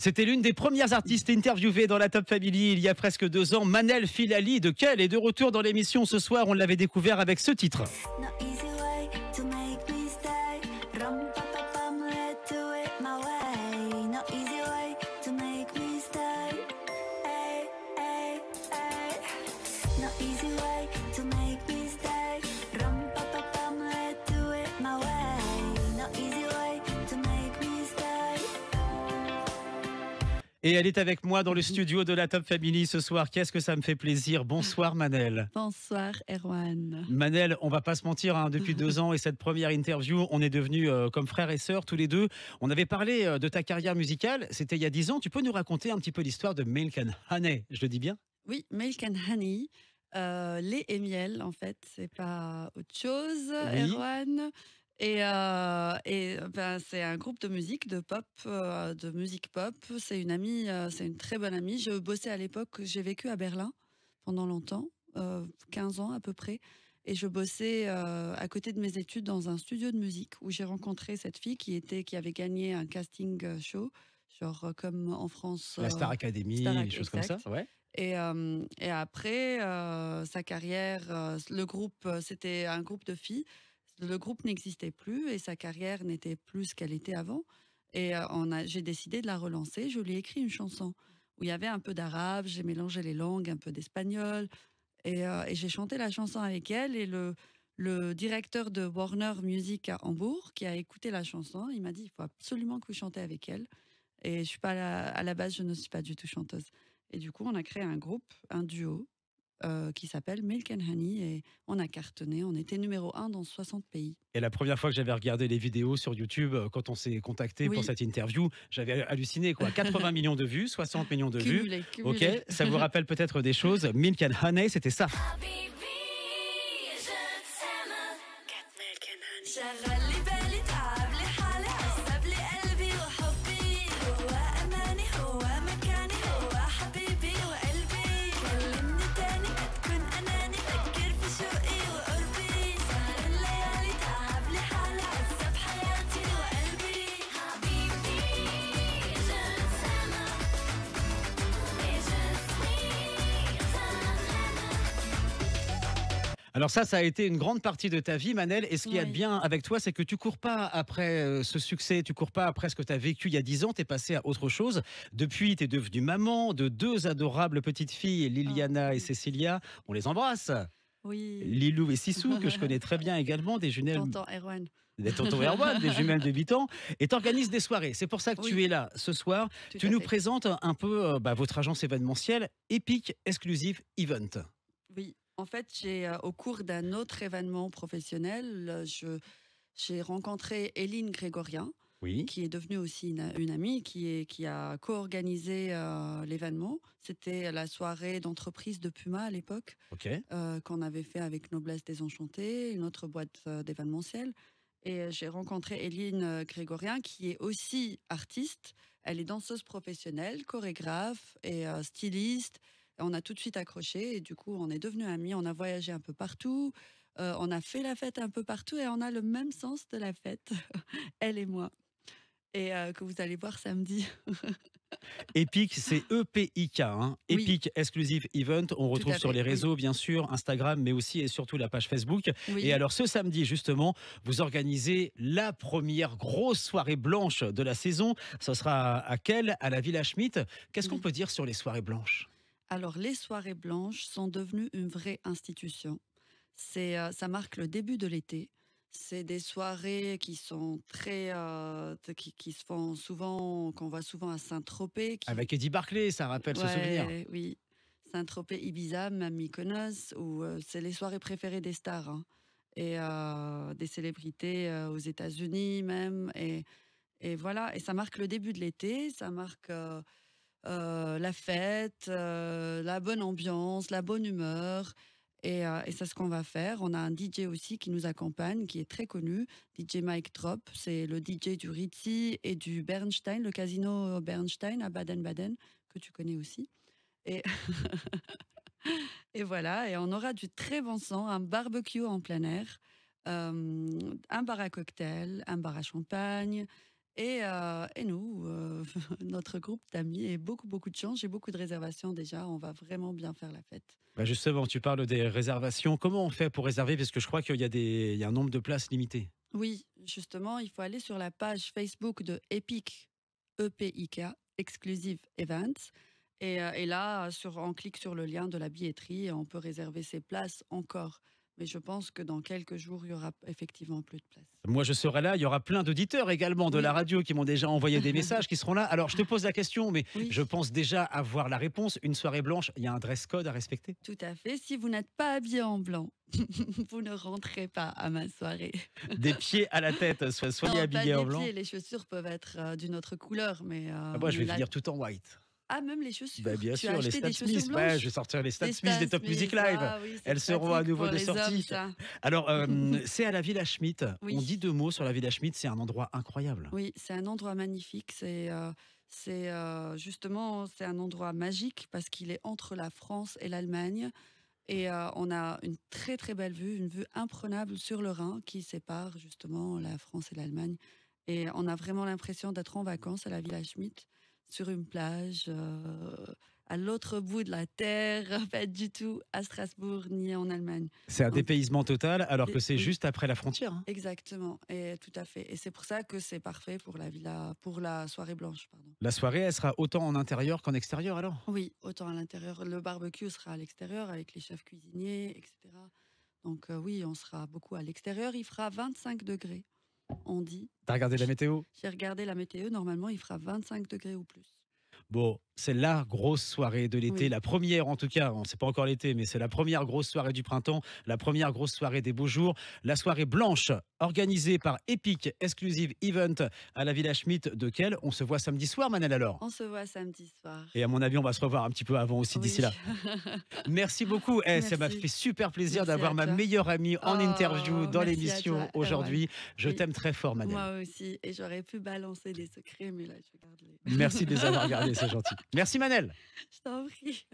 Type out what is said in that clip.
C'était l'une des premières artistes interviewées dans la Top Family il y a presque 2 ans. Manel Filali de Quel est de retour dans l'émission ce soir. On l'avait découvert avec ce titre. No easy way to make me stay. Rum pa pa pam, let's do it my way. No easy way to make me stay. Hey, hey, hey. No easy way to make me stay. Rum pa pa pam, let's do it my way. No easy way to make me stay. Et elle est avec moi dans le studio de la Top Family ce soir. Qu'est-ce que ça me fait plaisir. Bonsoir Manel. Bonsoir Erwan. Manel, on va pas se mentir, hein, depuis 2 ans et cette première interview, on est devenus comme frères et sœurs tous les deux. On avait parlé de ta carrière musicale, c'était il y a 10 ans. Tu peux nous raconter un petit peu l'histoire de Milk and Honey, je le dis bien? Oui, Milk and Honey, lait et miel en fait, c'est pas autre chose, Oui. Erwan. Ben, c'est un groupe de musique, de pop, de musique pop. C'est une amie, c'est une très bonne amie. Je bossais à l'époque, j'ai vécu à Berlin pendant longtemps, 15 ans à peu près. Et je bossais à côté de mes études dans un studio de musique où j'ai rencontré cette fille qui avait gagné un casting show, genre comme en France. La Star Academy, Star des choses comme ça. exact. Ouais. Et après, sa carrière, le groupe, c'était un groupe de filles. Le groupe n'existait plus et sa carrière n'était plus ce qu'elle était avant. Et j'ai décidé de la relancer. Je lui ai écrit une chanson où il y avait un peu d'arabe, j'ai mélangé les langues, un peu d'espagnol. Et j'ai chanté la chanson avec elle. Et le directeur de Warner Music à Hambourg, qui a écouté la chanson, il m'a dit, il faut absolument que vous chantez avec elle. Et je suis pas à la base, je ne suis pas du tout chanteuse. Et du coup, on a créé un groupe, un duo, qui s'appelle Milk and Honey. Et on a cartonné. On était numéro 1 dans 60 pays. Et la première fois que j'avais regardé les vidéos sur YouTube, quand on s'est contacté pour Oui. cette interview, j'avais halluciné, quoi. 80 millions de vues, 60 millions de vues. Cumulé, Ok, cumulé. ça vous rappelle peut-être des choses. Milk and Honey, c'était ça. شغل بالي تعب لي حالي عصب لي قلبي وحبي هو أماني هو مكاني هو حبيبي وقلبي كلمني تاني ما تكون أناني فكر في شوقي وقربي سهر الليالي تعب لي حالي عصب حياتي وقلبي حبيبي je t'aime et je suis ta reine. Alors ça a été une grande partie de ta vie, Manel. Et ce qu'il y a de Oui. bien avec toi, c'est que tu cours pas après ce succès, tu cours pas après ce que tu as vécu il y a 10 ans, tu es passé à autre chose. Depuis, tu es devenue maman de 2 adorables petites filles, Liliana et Cécilia. On les embrasse. Oui. Lilou et Sissou, que je connais très bien également, des jumelles, Tonton Erwan. des tontons Erwan, des jumelles de 8 ans. Et tu organises des soirées. C'est pour ça que tu Oui. es là ce soir. Tout Tu à nous fait. présentes un peu votre agence événementielle, Epic Exclusive Event. Oui, en fait, au cours d'un autre événement professionnel, j'ai rencontré Éline Grégorien, Oui. qui est devenue aussi une amie, qui a co-organisé l'événement. C'était la soirée d'entreprise de Puma à l'époque, Ok. qu'on avait fait avec Noblesse Désenchantée, une autre boîte d'événementiel. Et j'ai rencontré Éline Grégorien, qui est aussi artiste. Elle est danseuse professionnelle, chorégraphe et styliste. Et on a tout de suite accroché et du coup, on est devenus amis. On a voyagé un peu partout. On a fait la fête un peu partout et on a le même sens de la fête, elle et moi. Et que vous allez voir samedi. Epic, c'est EPIK, hein. Oui. Epic Exclusive Event. On retrouve à sur fait, les oui. réseaux, bien sûr, Instagram, mais aussi et surtout la page Facebook. Oui. Et alors, ce samedi, justement, vous organisez la première grosse soirée blanche de la saison. Ce sera à quelle? À la Villa Schmitt. Qu'est-ce qu'on Oui. peut dire sur les soirées blanches? Alors, les soirées blanches sont devenues une vraie institution. Ça marque le début de l'été. C'est des soirées qui sont très, qui se font souvent, qu'on voit souvent à Saint-Tropez. Avec Eddie Barclay, ça rappelle ce souvenir. Ouais, oui. Saint-Tropez, Ibiza, même Mykonos, où c'est les soirées préférées des stars, hein. Et des célébrités aux États-Unis même. Et voilà, et ça marque le début de l'été, ça marque la fête, la bonne ambiance, la bonne humeur. Et c'est ce qu'on va faire. On a un DJ aussi qui nous accompagne, qui est très connu, DJ Mike Drop. C'est le DJ du Ritzy et du Bernstein, le casino Bernstein à Baden-Baden, que tu connais aussi. Et, et voilà, et on aura du très bon son, un barbecue en plein air, un bar à cocktail, un bar à champagne. Et nous, notre groupe d'amis et beaucoup, beaucoup de chance. J'ai beaucoup de réservations déjà. On va vraiment bien faire la fête. Bah justement, tu parles des réservations. Comment on fait pour réserver? Parce que je crois il y a un nombre de places limité. Oui, justement, il faut aller sur la page Facebook de Epic, EPIK, Exclusive Events. Et là, on clique sur le lien de la billetterie et on peut réserver ses places encore. Mais je pense que dans quelques jours, il y aura effectivement plus de place. Moi, je serai là. Il y aura plein d'auditeurs également de la Oui, radio qui m'ont déjà envoyé des messages, qui seront là. Alors, je te pose la question, mais oui, je pense déjà avoir la réponse. Une soirée blanche, il y a un dress code à respecter? tout à fait. Si vous n'êtes pas habillé en blanc, vous ne rentrez pas à ma soirée. Des pieds à la tête, soyez Non, pas habillés en des blanc. pieds. Les chaussures peuvent être d'une autre couleur, Ah, moi, je vais la... venir tout en white. Ah, même les Bah, chaussures. bien Tu as sûr, les acheté Stan des chaussures Smith. Ouais, je vais blanches? sortir les Stan Des Smith des Stan Top Music Smith. Live. Ah oui, c'est Elles seront à pratique nouveau pour de les hommes, sortie. ça. Alors, c'est à la Villa Schmitt. On dit Oui. deux mots sur la Villa Schmitt. C'est un endroit incroyable. Oui, c'est un endroit magnifique. Justement, c'est un endroit magique parce qu'il est entre la France et l'Allemagne. Et on a une très très belle vue, une vue imprenable sur le Rhin qui sépare justement la France et l'Allemagne. Et on a vraiment l'impression d'être en vacances à la Villa Schmitt, sur une plage, à l'autre bout de la terre, pas du tout à Strasbourg ni en Allemagne. C'est un Donc, dépaysement total, alors que c'est oui. juste après la frontière, hein. Exactement, et tout à fait. Et c'est pour ça que c'est parfait pour la villa, pour la soirée blanche, pardon. La soirée, elle sera autant en intérieur qu'en extérieur, alors? Oui, autant à l'intérieur. Le barbecue sera à l'extérieur avec les chefs cuisiniers, etc. Donc oui, on sera beaucoup à l'extérieur. Il fera 25 degrés, on dit. T'as regardé la J- météo? J'ai regardé la météo, normalement il fera 25 degrés ou plus. Bon, c'est la grosse soirée de l'été, Oui, la première en tout cas, on sait pas encore l'été, mais c'est la première grosse soirée du printemps, la première grosse soirée des beaux jours, la soirée blanche organisée par Epic Exclusive Event à la Villa Schmitt de Quel. On se voit samedi soir, Manel, alors. on se voit samedi soir. Et à mon avis, on va se revoir un petit peu avant aussi d'ici Oui, là. Merci beaucoup. Ça m'a merci. fait super plaisir Merci d'avoir à ma toi. meilleure amie en interview Oh, dans merci à l'émission toi, Erwan. aujourd'hui. Je Oui, t'aime très fort, Manel. moi aussi. Et j'aurais pu balancer des secrets, mais là je garde les. Merci de les avoir gardés, c'est gentil. Merci, Manel. Je t'en prie.